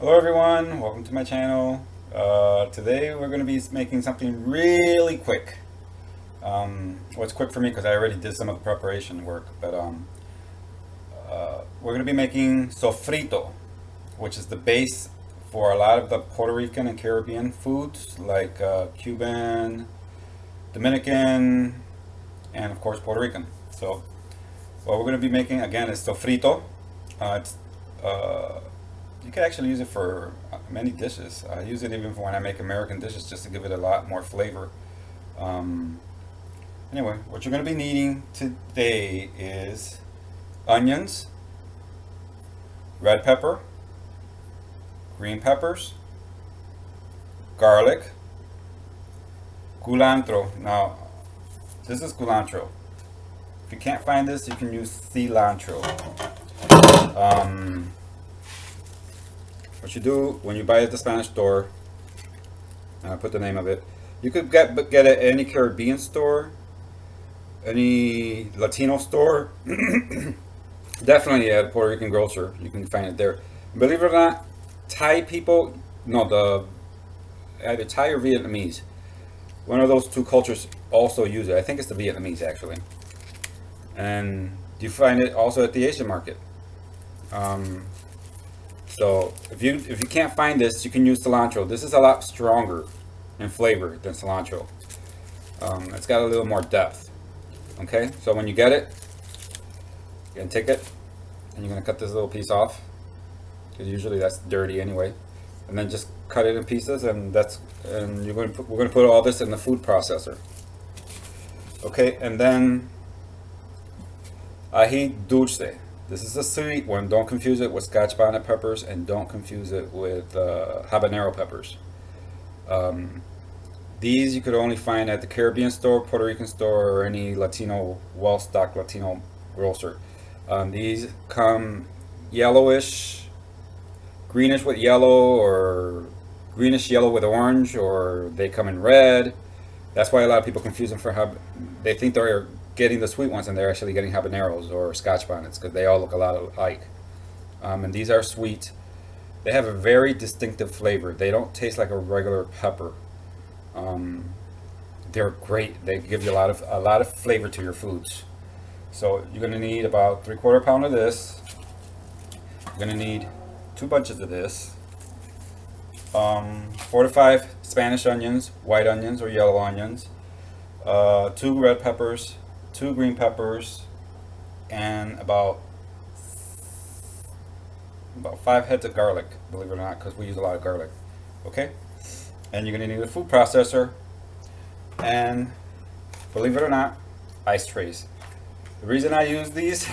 Hello everyone, welcome to my channel. Today we're going to be making something really quick. Well, it's quick for me because I already did some of the preparation work, but we're going to be making sofrito, which is the base for a lot of the Puerto Rican and Caribbean foods like Cuban, Dominican, and of course Puerto Rican. So what we're going to be making again is sofrito. It's You can actually use it for many dishes. I use it even for when I make American dishes just to give it a lot more flavor. Um, anyway, what you're going to be needing today is onions, red pepper, green peppers, garlic, culantro. Now, this is culantro. If you can't find this, you can use cilantro. Um, What you do when you buy it at the Spanish store, and I put the name of it, you could get it at any Caribbean store, any Latino store, definitely at a Puerto Rican grocer. You can find it there. Believe it or not, Thai people, no, either Thai or Vietnamese, one of those two cultures also use it. I think it's the Vietnamese actually, and you find it also at the Asian market. So if you can't find this, you can use cilantro. This is a lot stronger in flavor than cilantro. It's got a little more depth. Okay, so when you get it, you're gonna take it and you're gonna cut this little piece off because usually that's dirty anyway, and then just cut it in pieces, and we're gonna put all this in the food processor. Okay, and then ají dulce. This is a sweet one. Don't confuse it with Scotch bonnet peppers, and don't confuse it with habanero peppers. These you could only find at the Caribbean store, Puerto Rican store, or any Latino, well-stocked Latino grocer. These come yellowish, greenish with yellow, or greenish yellow with orange, or they come in red. That's why a lot of people confuse them they think they're getting the sweet ones and they're actually getting habaneros or Scotch bonnets because they all look a lot alike. And these are sweet. They have a very distinctive flavor. They don't taste like a regular pepper. They're great. They give you a lot of flavor to your foods. So you're going to need about 3/4 pound of this. You're going to need 2 bunches of this. 4 to 5 Spanish onions, white onions or yellow onions. 2 red peppers, 2 green peppers, and about 5 heads of garlic, believe it or not, because we use a lot of garlic. Okay, and you're going to need a food processor, and believe it or not, ice trays. The reason I use these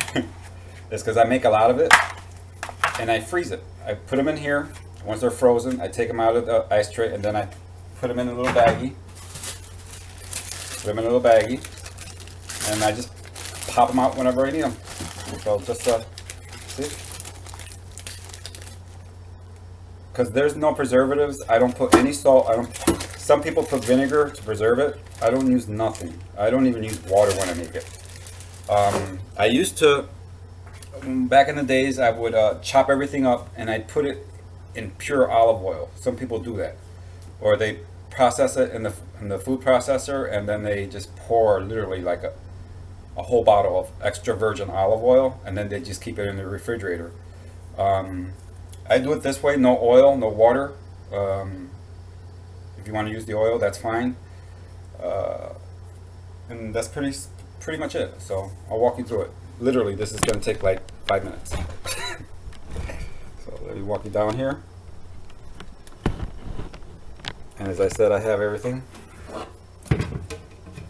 is because I make a lot of it and I freeze it. I put them in here. Once they're frozen, I take them out of the ice tray, and then I put them in a little baggie. And I just pop them out whenever I need them. So just see, because there's no preservatives. I don't put any salt. Some people put vinegar to preserve it. I don't use nothing. I don't even use water when I make it. I used to, back in the days, I would chop everything up and I'd put it in pure olive oil. Some people do that, or they process it in the food processor, and then they just pour literally like a whole bottle of extra virgin olive oil, and then they just keep it in the refrigerator. I do it this way: no oil, no water. If you want to use the oil, that's fine. And that's pretty much it. So I'll walk you through it. Literally, this is going to take like 5 minutes. So let me walk you down here. And as I said, I have everything.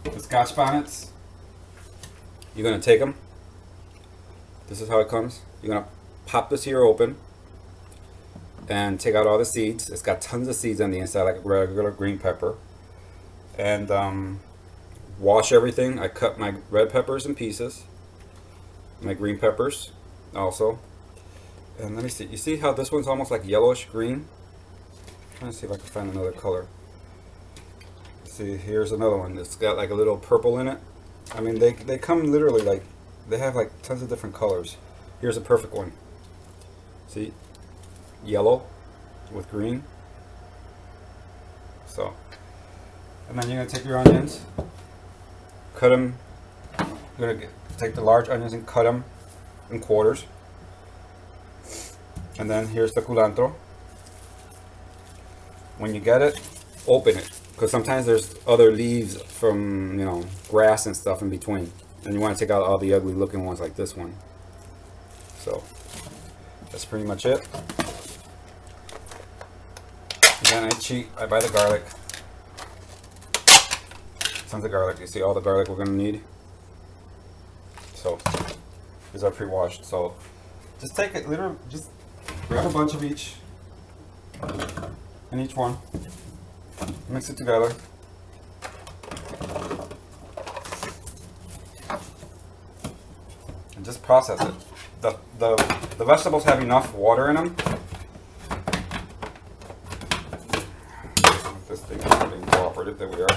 The Scotch bonnets, you're going to take them. This is how it comes. You're going to pop this here open and take out all the seeds. It's got tons of seeds on the inside, like a regular green pepper. And wash everything. I cut my red peppers in pieces, my green peppers also. And let me see. You see how this one's almost like yellowish green? I'm trying to see if I can find another color. See, here's another one that's got like a little purple in it. I mean, they come literally like, they have like tons of different colors. Here's a perfect one. See, yellow, with green. So, and then you're gonna take your onions, cut them. You're gonna take the large onions and cut them in quarters. And then here's the culantro. When you get it, open it, because sometimes there's other leaves from, you know, grass and stuff in between, and you want to take out all the ugly looking ones like this one. So that's pretty much it. And then I cheat. I buy the garlic. Tons of garlic. You see all the garlic we're gonna need. So these are pre-washed. So just take it, literally, just grab a bunch of each, in each one. Mix it together. And just process it. The vegetables have enough water in them. This thing is being cooperative. There we are.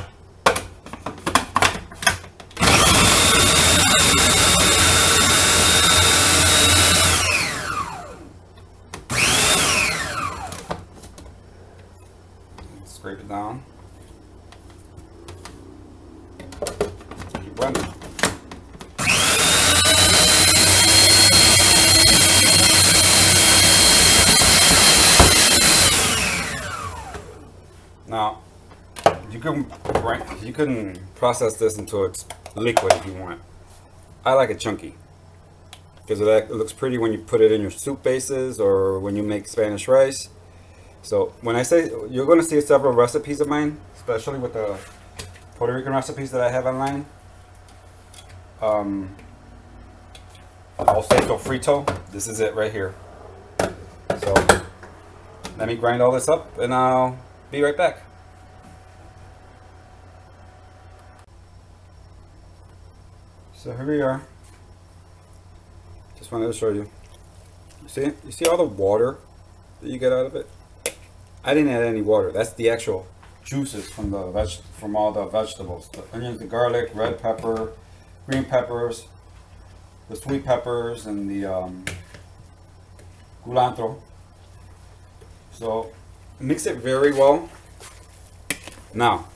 Scrape it down. Keep blending. Now, you can process this into its liquid if you want. I like it chunky because it looks pretty when you put it in your soup bases or when you make Spanish rice. So when I say, you're going to see several recipes of mine, especially with the Puerto Rican recipes that I have online. I'll say Sofrito. This is it right here. So let me grind all this up and I'll be right back. So here we are. Just wanted to show you. You see all the water that you get out of it? I didn't add any water. That's the actual juices from from all the vegetables. The onions, the garlic, red pepper, green peppers, the sweet peppers, and the culantro. So mix it very well. Now,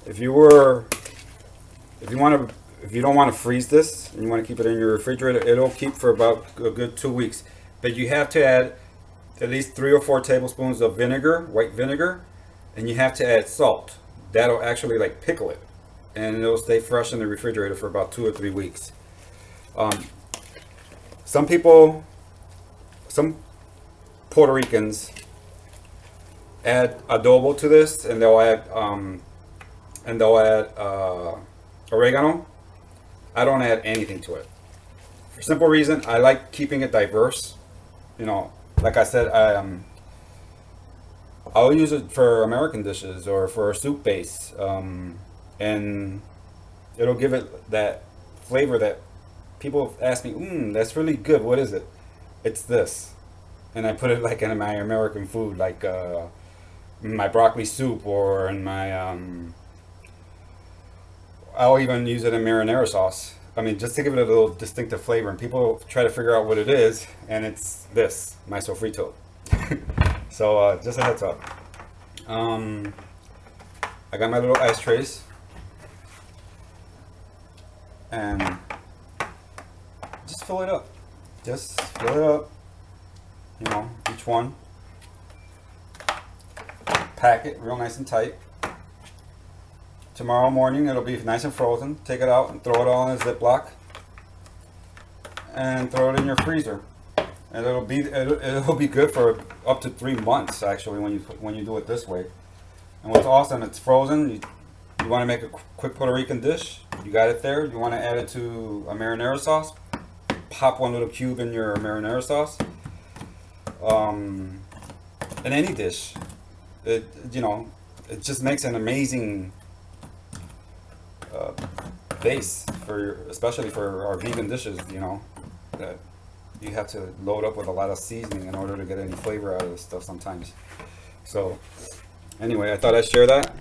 if you don't want to freeze this and you want to keep it in your refrigerator, it'll keep for about a good 2 weeks. But you have to add at least 3 or 4 tablespoons of vinegar, white vinegar, and you have to add salt. That'll actually like pickle it, and it'll stay fresh in the refrigerator for about 2 or 3 weeks. Some Puerto Ricans add adobo to this, and they'll add oregano. I don't add anything to it. For a simple reason, I like keeping it diverse. You know, like I said, I'll use it for American dishes or for a soup base, and it'll give it that flavor that people ask me, that's really good. What is it? It's this. And I put it like in my American food, like my broccoli soup, or in my, I'll even use it in marinara sauce. I mean, just to give it a little distinctive flavor, and people try to figure out what it is, and it's this, my sofrito. So just a heads up. I got my little ice trays, and just fill it up. Just fill it up. You know, each one. Pack it real nice and tight. Tomorrow morning it'll be nice and frozen. Take it out and throw it all in a Ziploc and throw it in your freezer. And it'll be good for up to 3 months actually when you do it this way. And what's awesome, it's frozen. You want to make a quick Puerto Rican dish, you got it there. You want to add it to a marinara sauce, pop one little cube in your marinara sauce. In any dish, it just makes an amazing base especially for our vegan dishes. You know that you have to load up with a lot of seasoning in order to get any flavor out of this stuff sometimes. So anyway, I thought I'd share that.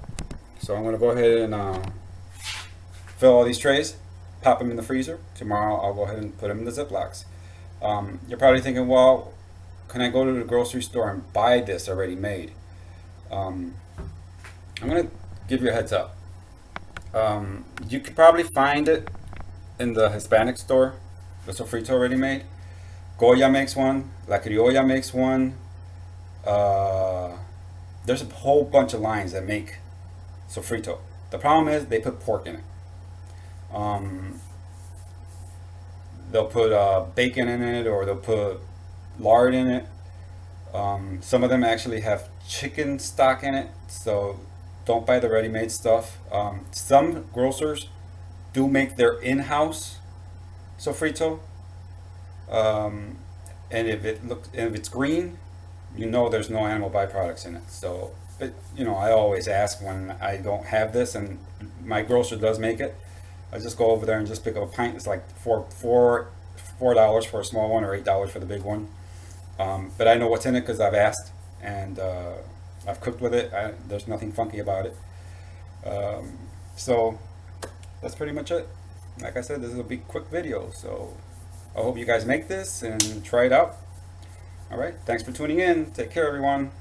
So I'm going to go ahead and fill all these trays, pop them in the freezer. Tomorrow I'll go ahead and put them in the Ziplocs. You're probably thinking, well, can I go to the grocery store and buy this already made? I'm gonna give you a heads up. You could probably find it in the Hispanic store, the Sofrito already made. Goya makes one. La Criolla makes one. There's a whole bunch of lines that make Sofrito. The problem is they put pork in it. They'll put bacon in it, or they'll put lard in it. Some of them actually have chicken stock in it, so don't buy the ready-made stuff. Some grocers do make their in-house sofrito, and if it's green, you know there's no animal byproducts in it. So, but I always ask when I don't have this, and my grocer does make it. I just go over there and just pick up a pint. It's like $4 for a small one, or $8 for the big one. But I know what's in it because I've asked, and I've cooked with it. There's nothing funky about it. So that's pretty much it. Like I said, this will be a quick video, so I hope you guys make this and try it out. All right, thanks for tuning in. Take care, everyone.